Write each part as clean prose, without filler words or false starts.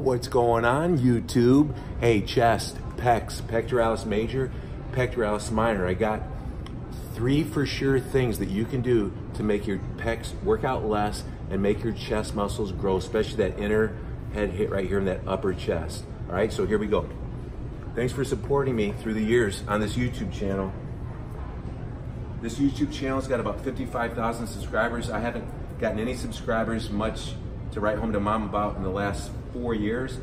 What's going on, YouTube? Hey, chest, pecs, pectoralis major, pectoralis minor. I got 3 for sure things that you can do to make your pecs work out less and make your chest muscles grow, especially that inner head hit right here in that upper chest. All right, so here we go. Thanks for supporting me through the years on this YouTube channel. This YouTube channel's got about 55,000 subscribers. I haven't gotten any subscribers much to write home to mom about in the last 4 years,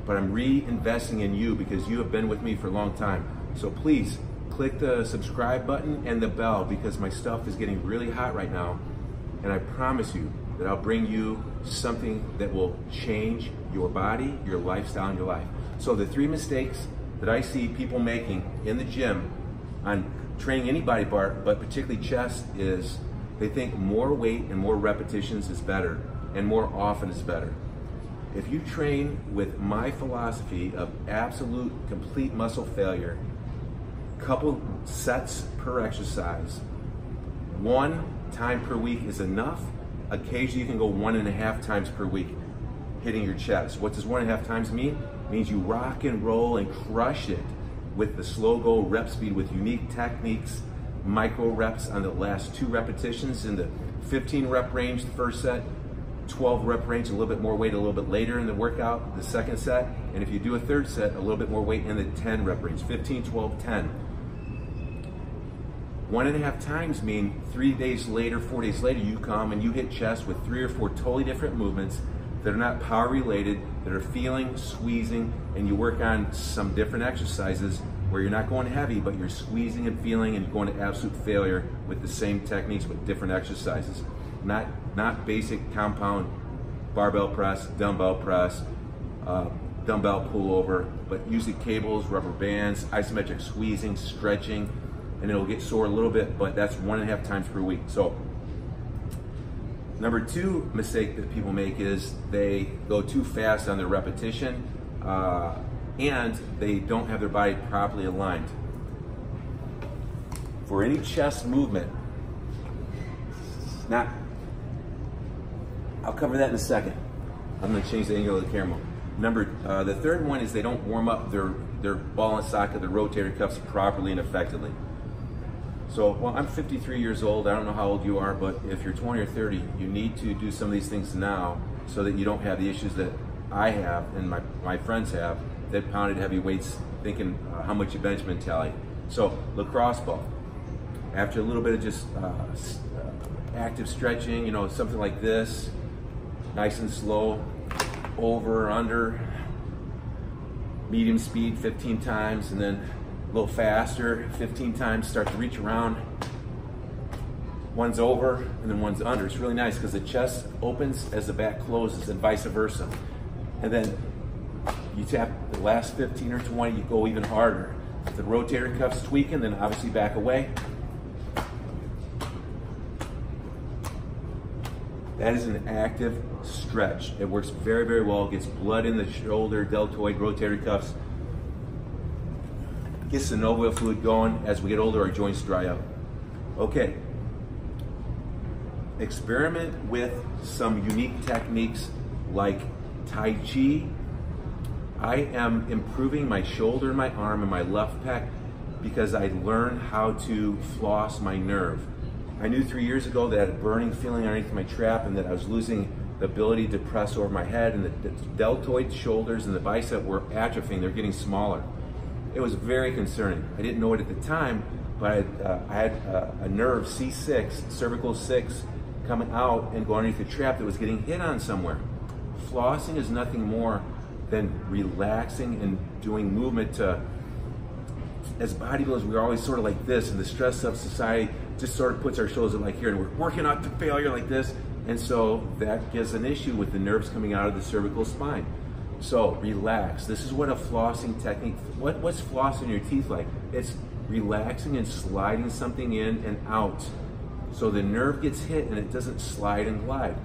but I'm reinvesting in you because you have been with me for a long time. So please click the subscribe button and the bell because my stuff is getting really hot right now, and I promise you that I'll bring you something that will change your body, your lifestyle, and your life. So the 3 mistakes that I see people making in the gym on training any body part, but particularly chest, is they think more weight and more repetitions is better and more often is better. If you train with my philosophy of absolute complete muscle failure, couple sets per exercise, 1 time per week is enough. Occasionally you can go 1.5 times per week hitting your chest. What does 1.5 times mean? It means you rock and roll and crush it with the slow go rep speed with unique techniques, micro reps on the last 2 repetitions in the 15 rep range the first set, 12 rep range, a little bit more weight a little bit later in the workout, the second set, and if you do a third set, a little bit more weight in the 10 rep range, 15, 12, 10. 1.5 times mean 3 days later, 4 days later, you come and you hit chest with 3 or 4 totally different movements that are not power related, that are feeling, squeezing, and you work on some different exercises where you're not going heavy, but you're squeezing and feeling and you're going to absolute failure with the same techniques with different exercises. Not basic compound barbell press, dumbbell press, dumbbell pullover, but usually cables, rubber bands, isometric squeezing, stretching, and it'll get sore a little bit, but that's 1.5 times per week. So number 2 mistake that people make is they go too fast on their repetition and they don't have their body properly aligned. For any chest movement, I'll cover that in a second. I'm gonna change the angle of the camera. The third one is they don't warm up their ball and socket, their rotator cuffs properly and effectively. So, well, I'm 53 years old. I don't know how old you are, but if you're 20 or 30, you need to do some of these things now so that you don't have the issues that I have and my friends have that pounded heavy weights thinking how much you bench mentality. So, lacrosse ball. After a little bit of just active stretching, you know, something like this, nice and slow, over, under, medium speed 15 times, and then a little faster, 15 times, start to reach around. One's over and then one's under. It's really nice because the chest opens as the back closes and vice versa. And then you tap the last 15 or 20, you go even harder. If the rotator cuff's tweaking, then obviously back away. That is an active stretch. It works very, very well. It gets blood in the shoulder, deltoid, rotator cuffs. Gets the synovial fluid going. As we get older, our joints dry out. Okay. Experiment with some unique techniques like Tai Chi. I am improving my shoulder, my arm, and my left pec because I learned how to floss my nerve. I knew 3 years ago that I had a burning feeling underneath my trap and that I was losing the ability to press over my head, and the deltoid shoulders and the bicep were atrophying. They're getting smaller. It was very concerning. I didn't know it at the time, but I had a nerve, C6, cervical 6, coming out and going underneath the trap that was getting hit on somewhere. Flossing is nothing more than relaxing and doing movement to, as bodybuilders, we're always sort of like this, and the stress of society just sort of puts our shoulders like here, and we're working out to failure like this, and so that gives an issue with the nerves coming out of the cervical spine. So relax. This is what a flossing technique, what's flossing your teeth like? It's relaxing and sliding something in and out. So the nerve gets hit and it doesn't slide and glide.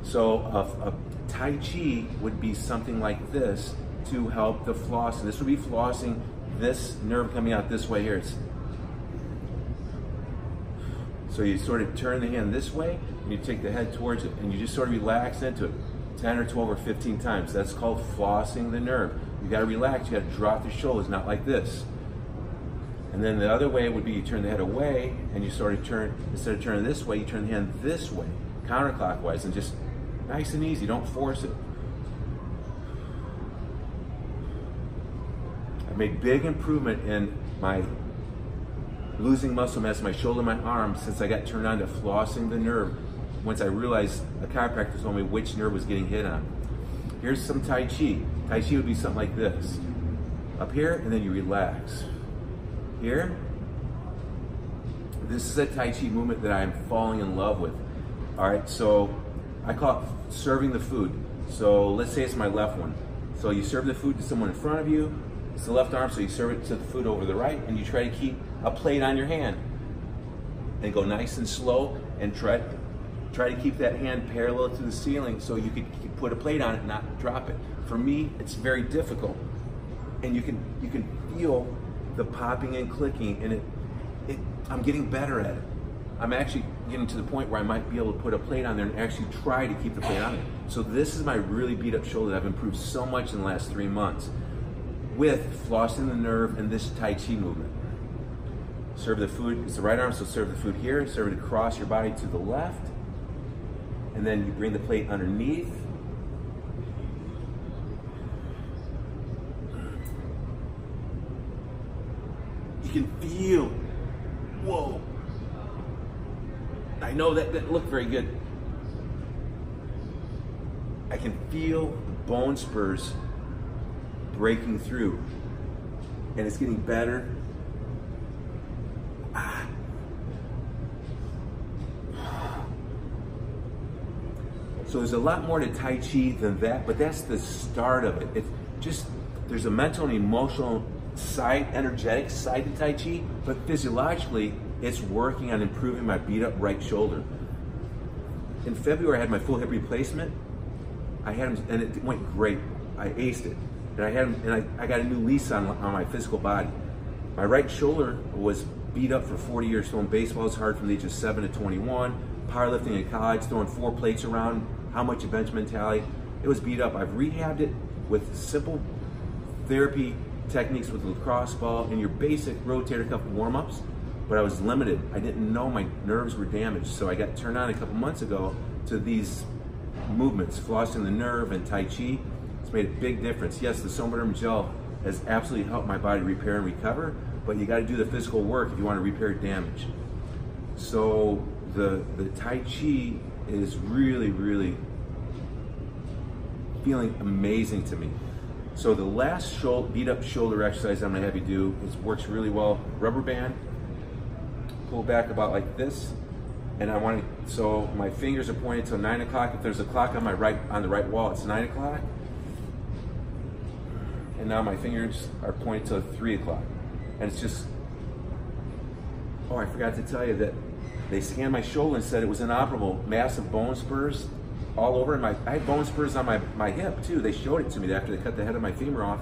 So a Tai Chi would be something like this to help the flossing. This would be flossing this nerve coming out this way here. So you sort of turn the hand this way and you take the head towards it and you just sort of relax into it. 10 or 12 or 15 times. That's called flossing the nerve. You gotta relax, you gotta drop the shoulders, not like this. And then the other way would be you turn the head away and you sort of turn, instead of turning this way, you turn the hand this way, counterclockwise, and just nice and easy, don't force it. I made big improvement in my losing muscle mass in my shoulder and my arm since I got turned on to flossing the nerve. Once I realized a chiropractor told me which nerve was getting hit on. Here's some Tai Chi. Tai Chi would be something like this. Up here, and then you relax. Here, this is a Tai Chi movement that I'm falling in love with. All right, so I call it serving the food. So let's say it's my left one. So you serve the food to someone in front of you. It's the left arm, so you serve it to the food over the right, and you try to keep a plate on your hand. And go nice and slow, and try to keep that hand parallel to the ceiling so you can put a plate on it and not drop it. For me, it's very difficult. And you can feel the popping and clicking, and I'm getting better at it. I'm actually getting to the point where I might be able to put a plate on there and actually try to keep the plate on it. So this is my really beat up shoulder that I've improved so much in the last 3 months with flossing the nerve and this Tai Chi movement. Serve the food, it's the right arm, so serve the food here, serve it across your body to the left, and then you bring the plate underneath. You can feel, whoa. I know that looked very good. I can feel the bone spurs breaking through, and it's getting better. So there's a lot more to Tai Chi than that, but that's the start of it. It's just, there's a mental and emotional side, energetic side to Tai Chi, but physiologically, it's working on improving my beat up right shoulder. In February, I had my full hip replacement. I had them, and it went great. I aced it. And I had them, and I got a new lease on my physical body. My right shoulder was beat up for 40 years, throwing baseballs hard from the age of 7 to 21, powerlifting in college, throwing 4 plates around, how much you bench mentality. It was beat up. I've rehabbed it with simple therapy techniques with the lacrosse ball and your basic rotator cuff warm-ups, but I was limited. I didn't know my nerves were damaged, so I got turned on a couple months ago to these movements, flossing the nerve and Tai Chi. It's made a big difference. Yes, the Somaderm gel has absolutely helped my body repair and recover, but you got to do the physical work if you want to repair damage. So the Tai Chi is really, really feeling amazing to me. So the last beat up shoulder exercise I'm gonna have you do, works really well. Rubber band, pull back about like this, and I want to, so my fingers are pointed to 9 o'clock. If there's a clock on the right wall, it's 9 o'clock. And now my fingers are pointed to 3 o'clock. And it's just, oh, I forgot to tell you that they scanned my shoulder and said it was inoperable. Massive bone spurs all over, and I had bone spurs on my hip too. They showed it to me after they cut the head of my femur off.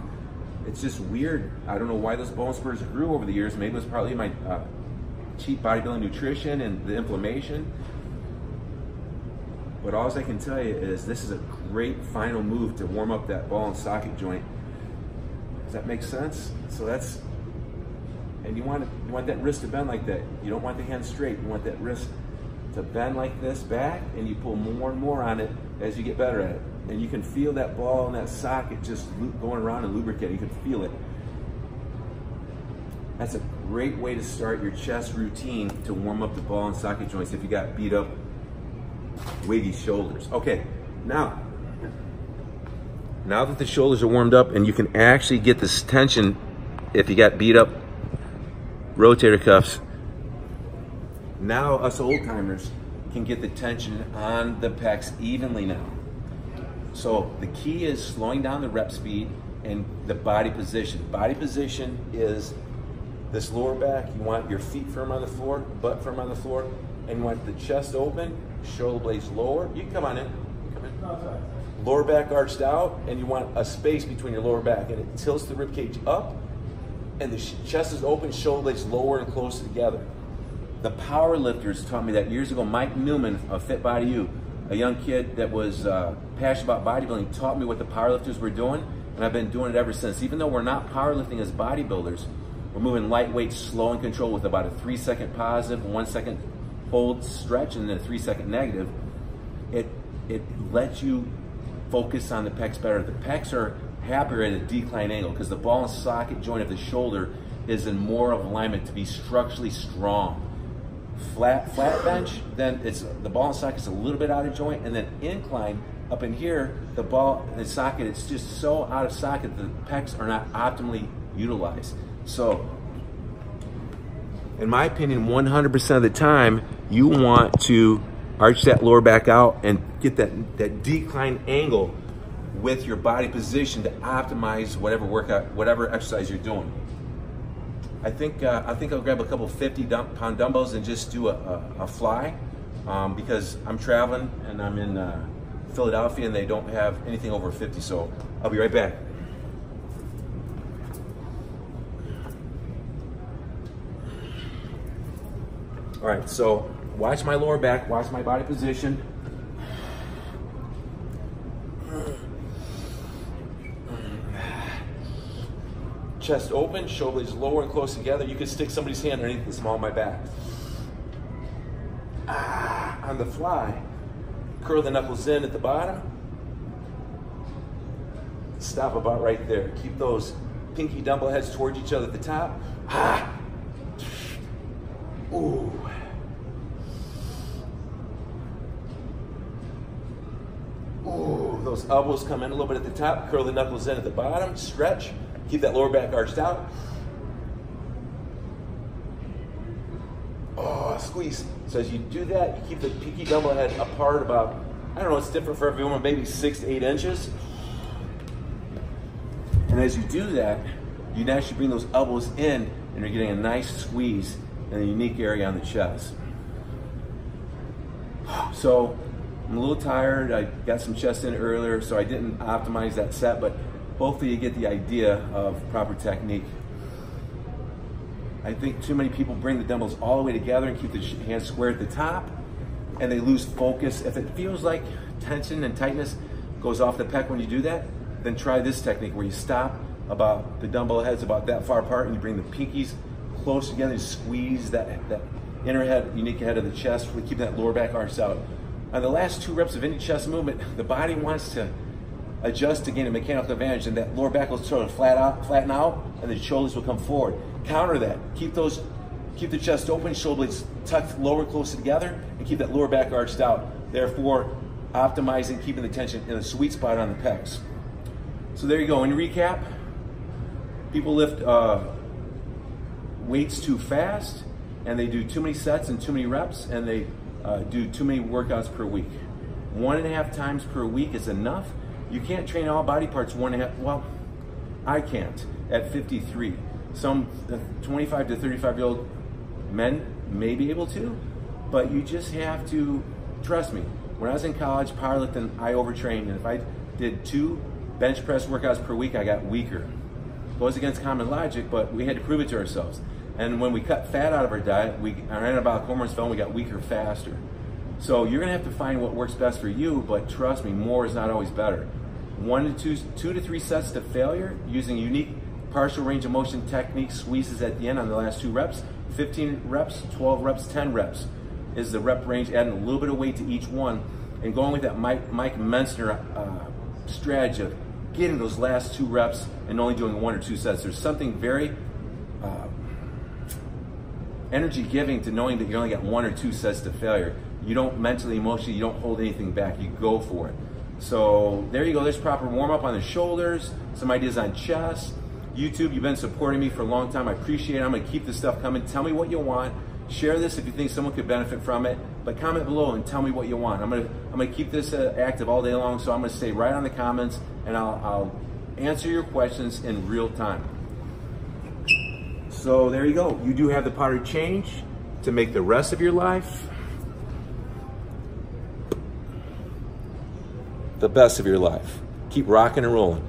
It's just weird. I don't know why those bone spurs grew over the years. Maybe it was partly my cheap bodybuilding nutrition and the inflammation. But all I can tell you is this is a great final move to warm up that ball and socket joint. Does that make sense? So that's, and you want that wrist to bend like that. You don't want the hand straight. You want that wrist to bend like this back, and you pull more and more on it as you get better at it. And you can feel that ball and that socket just going around and lubricating. You can feel it. That's a great way to start your chest routine to warm up the ball and socket joints if you got beat up, wiggy shoulders. Okay, now that the shoulders are warmed up and you can actually get this tension if you got beat up rotator cuffs, now us old timers can get the tension on the pecs evenly now. So the key is slowing down the rep speed and the body position. Body position is this lower back. You want your feet firm on the floor, butt firm on the floor, and you want the chest open, shoulder blades lower. You can come on in. Come in. Lower back arched out, and you want a space between your lower back, and it tilts the rib cage up, and the chest is open, shoulder blades lower and closer together. The power lifters taught me that years ago. Mike Newman of Fit Body U a young kid that was passionate about bodybuilding taught me what the powerlifters were doing, and I've been doing it ever since. Even though we're not powerlifting as bodybuilders, we're moving lightweight, slow and controlled with about a 3-second positive, 1 second hold stretch, and then a 3-second negative. It lets you focus on the pecs better. The pecs are happier at a decline angle because the ball and socket joint of the shoulder is in more of alignment to be structurally strong. Flat bench, then the ball and socket's a little bit out of joint, and then incline up in here, the ball and the socket, it's just so out of socket, the pecs are not optimally utilized. So, in my opinion, 100% of the time, you want to arch that lower back out and get that decline angle with your body position to optimize whatever workout, whatever exercise you're doing. I think I'll grab a couple 50-pound dumbbells and just do a fly because I'm traveling and I'm in Philadelphia and they don't have anything over 50, so I'll be right back. All right, so watch my lower back, watch my body position. Chest open, shoulders lower and close together. You can stick somebody's hand underneath the small of my back. On the fly, curl the knuckles in at the bottom. Stop about right there. Keep those pinky dumbbell heads towards each other at the top. Ooh. Ooh, those elbows come in a little bit at the top. Curl the knuckles in at the bottom. Stretch. Keep that lower back arched out. Oh, squeeze. So as you do that, you keep the pinky dumbbell head apart about, I don't know, it's different for everyone, maybe 6 to 8 inches. And as you do that, you naturally bring those elbows in and you're getting a nice squeeze in a unique area on the chest. So I'm a little tired. I got some chest in earlier, so I didn't optimize that set, but hopefully you get the idea of proper technique. I think too many people bring the dumbbells all the way together and keep the hands square at the top, and they lose focus. If it feels like tension and tightness goes off the pec when you do that, then try this technique where you stop about the dumbbell heads about that far apart and you bring the pinkies close together and squeeze that inner head, unique head of the chest, really keep that lower back arched out. On the last 2 reps of any chest movement, the body wants to adjust to gain a mechanical advantage, and that lower back will sort of flatten out, and the shoulders will come forward. Counter that. Keep the chest open, shoulder blades tucked lower, closer together, and keep that lower back arched out. Therefore, optimizing, keeping the tension in a sweet spot on the pecs. So there you go. In recap, people lift weights too fast, and they do too many sets and too many reps, and they do too many workouts per week. 1.5 times per week is enough. You can't train all body parts 1.5, well, I can't at 53. Some 25 to 35-year-old men may be able to, but you just have to, trust me, when I was in college, powerlifting, I overtrained, and if I did 2 bench press workouts per week, I got weaker. It goes against common logic, but we had to prove it to ourselves. And when we cut fat out of our diet, our anabolic hormones fell and we got weaker faster. So you're gonna have to find what works best for you, but trust me, more is not always better. 2 to 3 sets to failure using unique partial range of motion technique, squeezes at the end on the last 2 reps, 15 reps, 12 reps, 10 reps is the rep range, adding a little bit of weight to each one, and going with that Mike Mensner strategy of getting those last 2 reps and only doing 1 or 2 sets. There's something very energy giving to knowing that you only got 1 or 2 sets to failure. You don't mentally, emotionally, you don't hold anything back, you go for it. So there you go, there's proper warm up on the shoulders, some ideas on chest. YouTube, you've been supporting me for a long time, I appreciate it. I'm gonna keep this stuff coming. Tell me what you want. Share this if you think someone could benefit from it, but comment below and tell me what you want. I'm gonna keep this active all day long, so I'm gonna stay right on the comments and I'll answer your questions in real time. So there you go. You do have the power to change, to make the rest of your life the best of your life. Keep rocking and rolling.